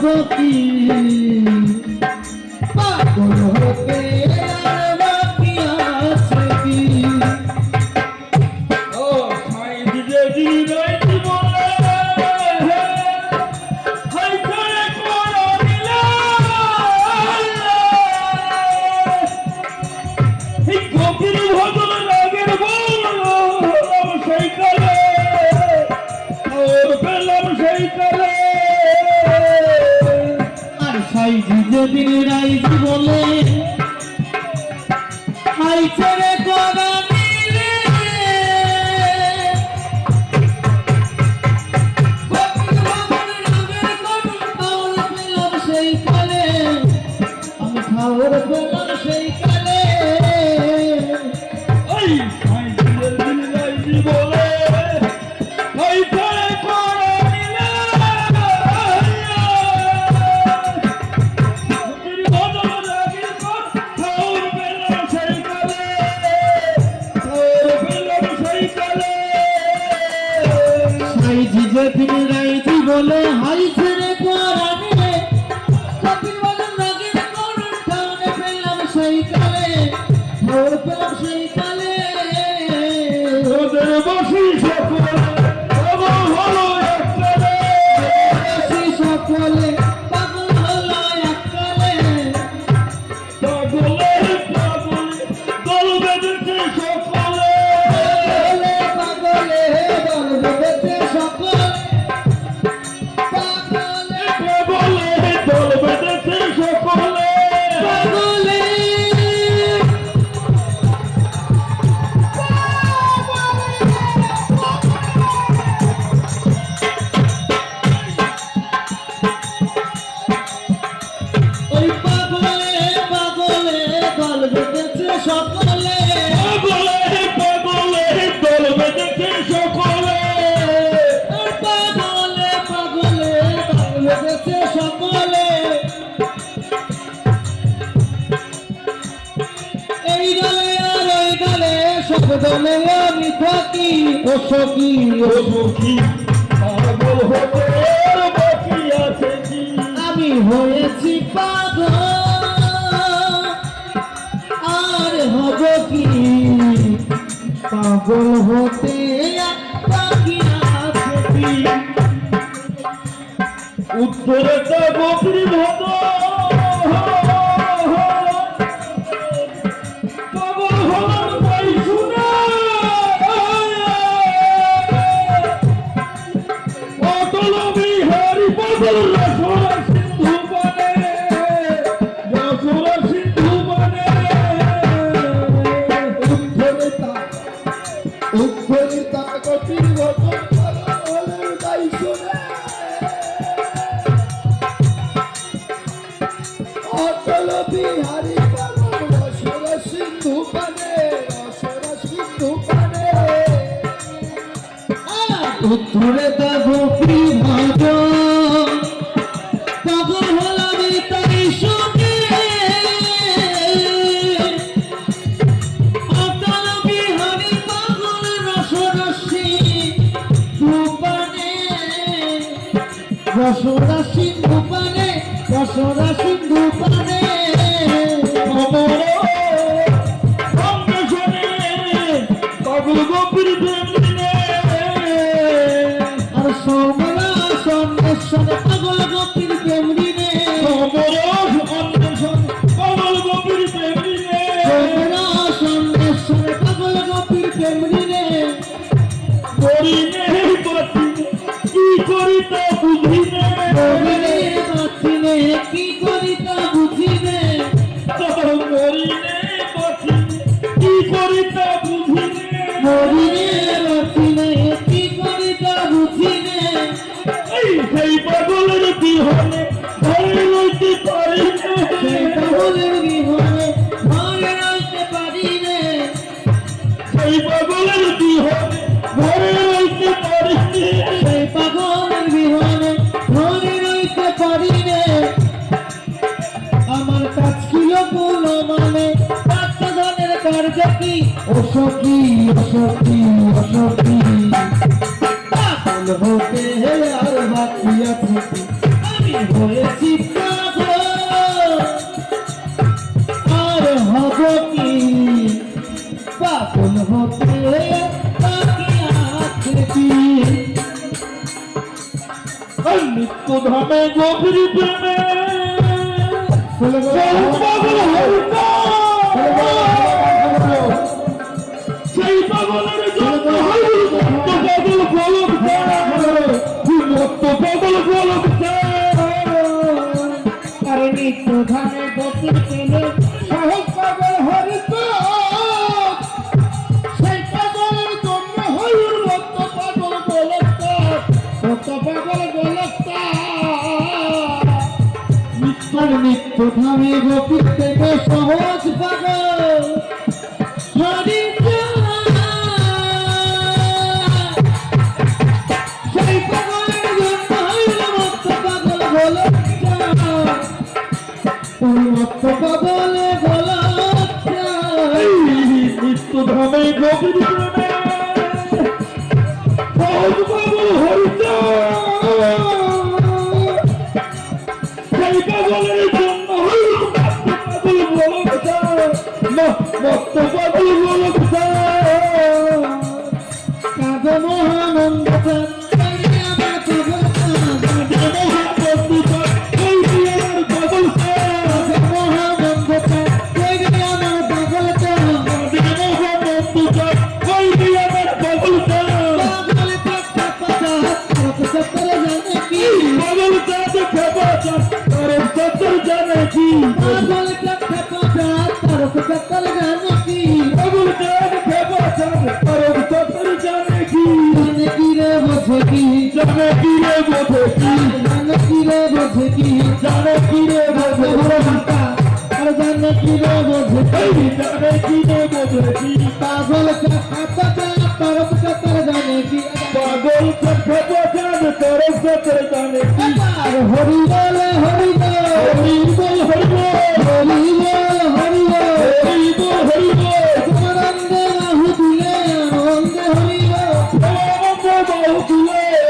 হব কি পাগল হতে আর বাকি আছে কি ও সাই দিলে দিলাই জীবনে হাই করে করো দিলা এই গভীর ভজন লাগের বল সেই কালে ওর পেলাম সেই কালে আর সাই যেদিন রাই জীবনে হাই ছেড়ে করা নিলে সেই কালে আমি খাওয়ার পেলাম সেই কালে ওই সাই দিলে দিলাই জীবনে হাই করে করো দিলা যেদিন রাইজি বলে হাই ছেড়ে করা নিলে কপিল বলে নাগিন করুন খাওয়ারে পেলাম সেই কালে খাওয়ার পেলাম সেই কালে ওদের বসি সকলে পাগল হলো এককালে বসি সকলে পাগল হলো এককালে পাগলে দল বেঁধেছে সকলে পাগলে দল বেঁধেছে সকলে পাগলে দল বেঁধেছে সকলে পাগলে ওই পাগলে পাগলে দল বেঁধেছে সকলে পাগলে দল বেঁধেছে সকলে পাগলে পাগলে দল বেঁধেছে সকলে এই দলে আর ওই দলে সব দলে আমি থাকি ও সখী ও সখী পাগল হতে আর বাকি আছে কি আমি হয়েছি পাগল আর হব কি পাগল হতে বাকি আছে কি উত্তরে তা গভীর ভত পাগল হলাম তাই শুনে অটল বিহারী পাগল রসরা সিন্ধু বনে রসরা সিন্ধু বনে উত্তরে তা গভীর ভত পাগল হলেও তাই শুনে অটল বিহারী পাগল রসরা সিন্ধু পানে রসরা সিন্ধু পানে উত্তরে তা গভীর ভত পাগল হলাম তাই শুনে অটল বিহারী পাগল রসরা সিন্ধু পানে রসরা সিন্ধু পানে রসরা সিন্ধু পানে পাগল গভীর প্রেমিনে আর সমরা সন্দেশনে পাগল গভীর প্রেমিনে পাগল গভীর প্রেমিনে সমরা সন্দেশনে পাগল গভীর প্রেমিনে করিনে বাতিনে কি করি তা বুঝিনে করিনে বাতিনে কি করি তা বুঝিনে করিনে বাতিনে কি করি তা বুঝিনে করিনে বাতিনে কি করি তা বুঝিনে সেই পাগলের বিহনে ঘরে রইতে পারিনে সেই পাগলের বিহনে ঘরে রইতে পারিনে সেই পাগলের বিহনে ঘরে রইতে পারিনে সেই পাগলের বিহনে ঘরে রইতে পারিনে আমার কাজ ছিল কোনো মানে বাচ্চা ধনের কার্য কি ও সখী ও সখী ও সখী পাগল হতে আর বাকি আছে কি? আমি হয়েছি পাগল আর হব কি পাগল হতে বাকি আছে কি নিত্য ধামে গভীর প্রেমে পাগল হইতা সেই পাগলের জন্য মত্ত পাগল গোলক মত্ত পাগল গোলক আরে নিত্য ধামে গতির পেলে সহজ পাগল হরিত সেই পাগলের জন্য হইর মত্ত পাগল গোলক মত্ত পাগল গোলক নিত্য ধামে গতির পেলে সহজ পাগল হরিত সেই পাগলের জন্য হইর মত্ত পাগল গোলক মত্ত পাগল গোলক নিত্য ধামে গভীর প্রেমে সহজ পাগল হইতা সেই পাগলের জন্য পাগল গোলক মত্ত পাগল গোলক কাঁদে মহানন্দ পাগল পাগল হরি বল হরি বল হরি বল হরি বল হরি বল হরি বল হরি বল হরি বল আনন্দে বাহু তুলে আনন্দে হরি বল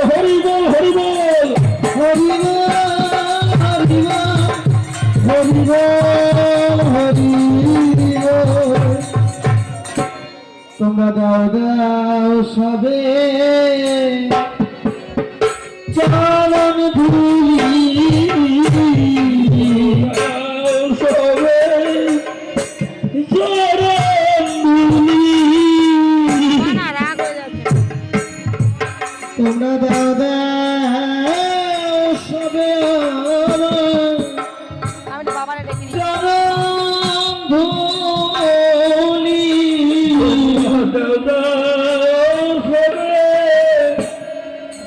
হরি বল হরি বল হরি বল হরি বল হরি বল হরি বল তোমরা দাও দাও সবে চরণ ধুলি সবে চরণ ধুলি তোমরা দাও দাও সবে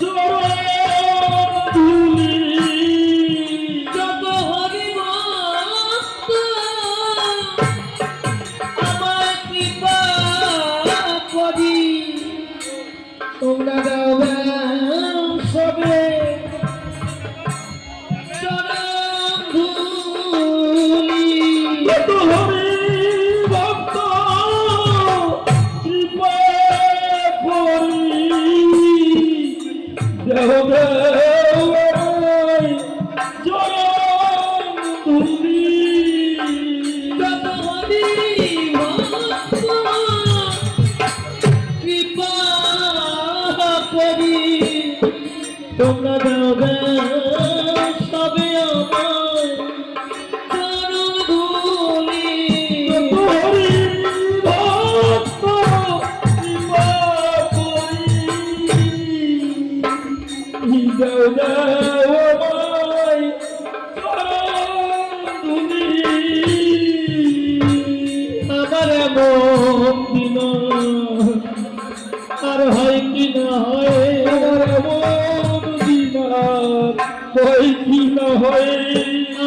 চরণ ধুলি যত হরি ভক্ত আমার কৃপা করি তোমরা দাও দাও সবে চরণ ধুলি ভক্ত কৃপা করি দেহ চরণ ধুলি যত হরি ভক্ত কৃপা করি তোমরা দাও দাও সবে আমার চরণ ধুলি হরি ভক্ত কৃপা করি দেহ আমায় চরণ ধুলি আমার এমন দিন আর হয় কি না হয় আমার এমন দিনার হয় কি না হয়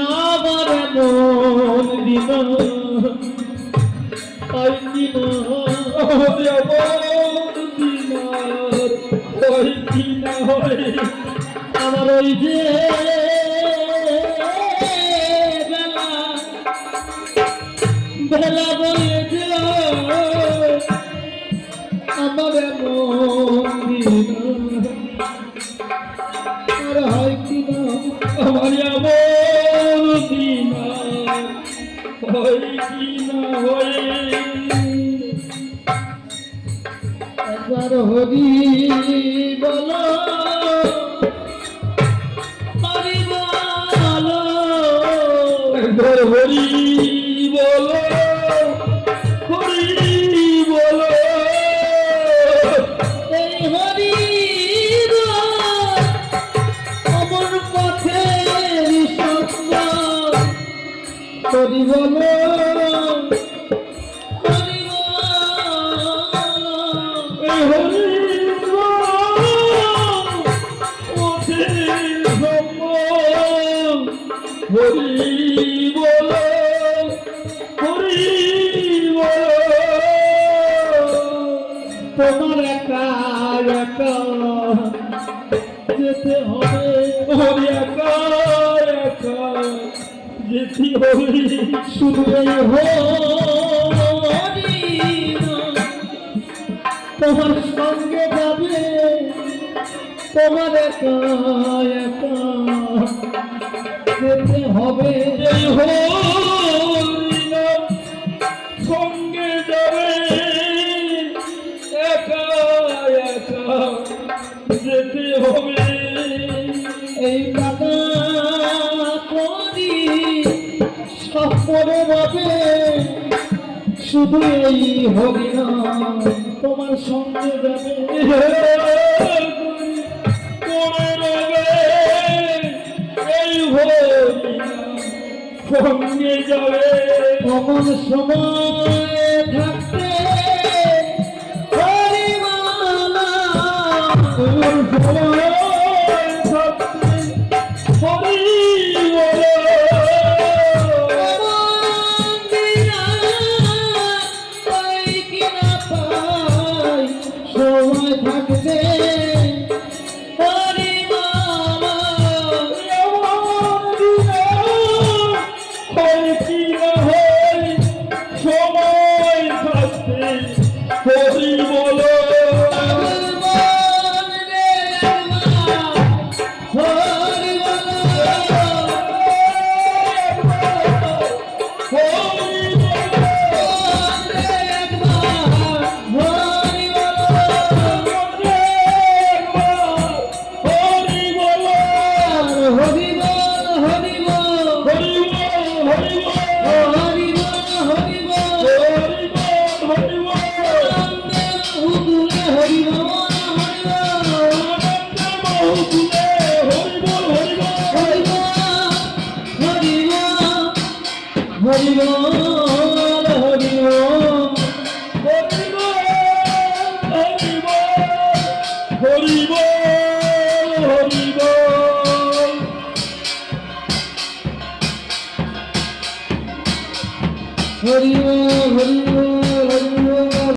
আমার এমন দিন হয় কি না আমার এমন দিনার হয় কি না হয় আমার ওই যে বেলা বলে যে আমার এমন দিন আর হয় কি না আমার এমন দিন হয় কি না হয় একবার হরি বলো হরি বলো একবার হরি বলো হরি বলো এই হরি অমর পথে সত্য হরি বলো হরি বলো এই হরি ওঠে সম্মান হরি বলো হরি বলো তোমার একা একা যেতে হবে হরি একা একা যেতে হরি শুধু এই হরি তোমার সঙ্গে যাবে তোমার একা একা যেতে হবে এই হরি নাম সঙ্গে যাবে একা একা যেতে হবে এই টাকা করি সব পরে রবে শুধু এই হরিনাম তোমার সঙ্গে যাবে করে রবে এই হরি নাম সঙ্গে যাবে কমন সময় থাকতে হরিমালা তোমার সময় থাকতে হরি বলো সময় থাকতে হরিমালা হয় কি না হয় সময় থাকতে হরি বলো হরি বলো হরি হরি হরি হরি